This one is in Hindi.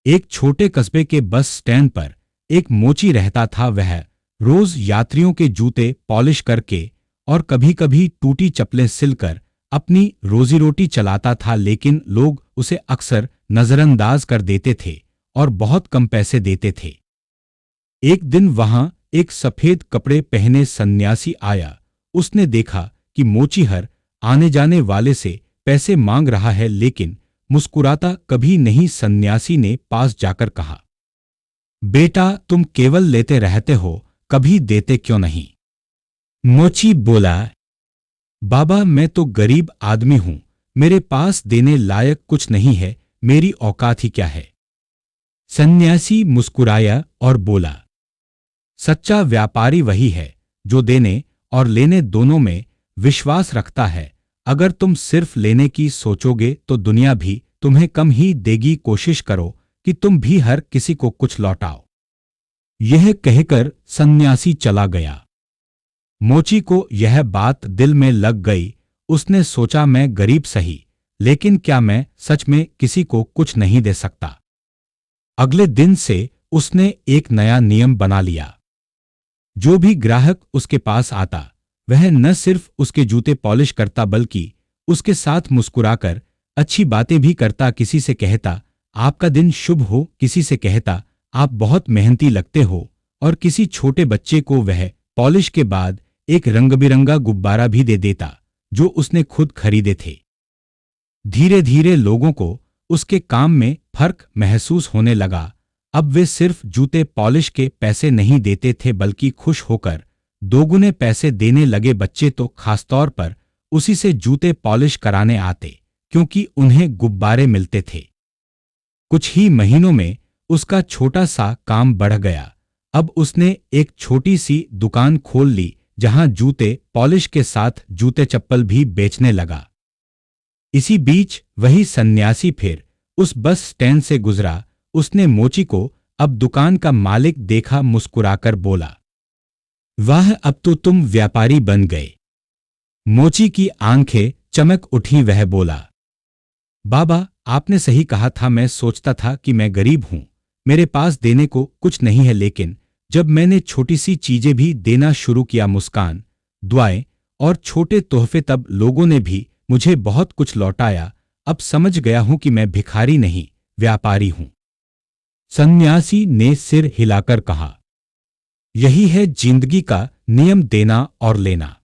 एक छोटे कस्बे के बस स्टैंड पर एक मोची रहता था। वह रोज यात्रियों के जूते पॉलिश करके और कभी-कभी टूटी चप्पलें सिलकर अपनी रोजी रोटी चलाता था, लेकिन लोग उसे अक्सर नजरअंदाज कर देते थे और बहुत कम पैसे देते थे। एक दिन वहां एक सफेद कपड़े पहने सन्यासी आया। उसने देखा कि मोची हर आने जाने वाले से पैसे मांग रहा है, लेकिन मुस्कुराता कभी नहीं। सन्यासी ने पास जाकर कहा, बेटा, तुम केवल लेते रहते हो, कभी देते क्यों नहीं? मोची बोला, बाबा, मैं तो गरीब आदमी हूं, मेरे पास देने लायक कुछ नहीं है, मेरी औकात ही क्या है? सन्यासी मुस्कुराया और बोला, सच्चा व्यापारी वही है जो देने और लेने दोनों में विश्वास रखता है। अगर तुम सिर्फ लेने की सोचोगे तो दुनिया भी तुम्हें कम ही देगी। कोशिश करो कि तुम भी हर किसी को कुछ लौटाओ। यह कहकर सन्यासी चला गया। मोची को यह बात दिल में लग गई। उसने सोचा, मैं गरीब सही, लेकिन क्या मैं सच में किसी को कुछ नहीं दे सकता? अगले दिन से उसने एक नया नियम बना लिया। जो भी ग्राहक उसके पास आता, वह न सिर्फ उसके जूते पॉलिश करता बल्कि उसके साथ मुस्कुराकर अच्छी बातें भी करता। किसी से कहता, आपका दिन शुभ हो, किसी से कहता, आप बहुत मेहनती लगते हो, और किसी छोटे बच्चे को वह पॉलिश के बाद एक रंगबिरंगा गुब्बारा भी दे देता जो उसने खुद खरीदे थे। धीरे धीरे लोगों को उसके काम में फर्क महसूस होने लगा। अब वे सिर्फ जूते पॉलिश के पैसे नहीं देते थे, बल्कि खुश होकर दोगुने पैसे देने लगे। बच्चे तो खासतौर पर उसी से जूते पॉलिश कराने आते, क्योंकि उन्हें गुब्बारे मिलते थे। कुछ ही महीनों में उसका छोटा सा काम बढ़ गया। अब उसने एक छोटी सी दुकान खोल ली, जहां जूते पॉलिश के साथ जूते चप्पल भी बेचने लगा। इसी बीच वही सन्यासी फिर उस बस स्टैंड से गुजरा। उसने मोची को अब दुकान का मालिक देखा, मुस्कुराकर बोला, वाह, अब तो तुम व्यापारी बन गए। मोची की आंखें चमक उठी। वह बोला, बाबा, आपने सही कहा था। मैं सोचता था कि मैं गरीब हूं, मेरे पास देने को कुछ नहीं है, लेकिन जब मैंने छोटी सी चीजें भी देना शुरू किया, मुस्कान, दुआएं और छोटे तोहफे, तब लोगों ने भी मुझे बहुत कुछ लौटाया। अब समझ गया हूं कि मैं भिखारी नहीं, व्यापारी हूं। सन्यासी ने सिर हिलाकर कहा, यही है जिंदगी का नियम, देना और लेना।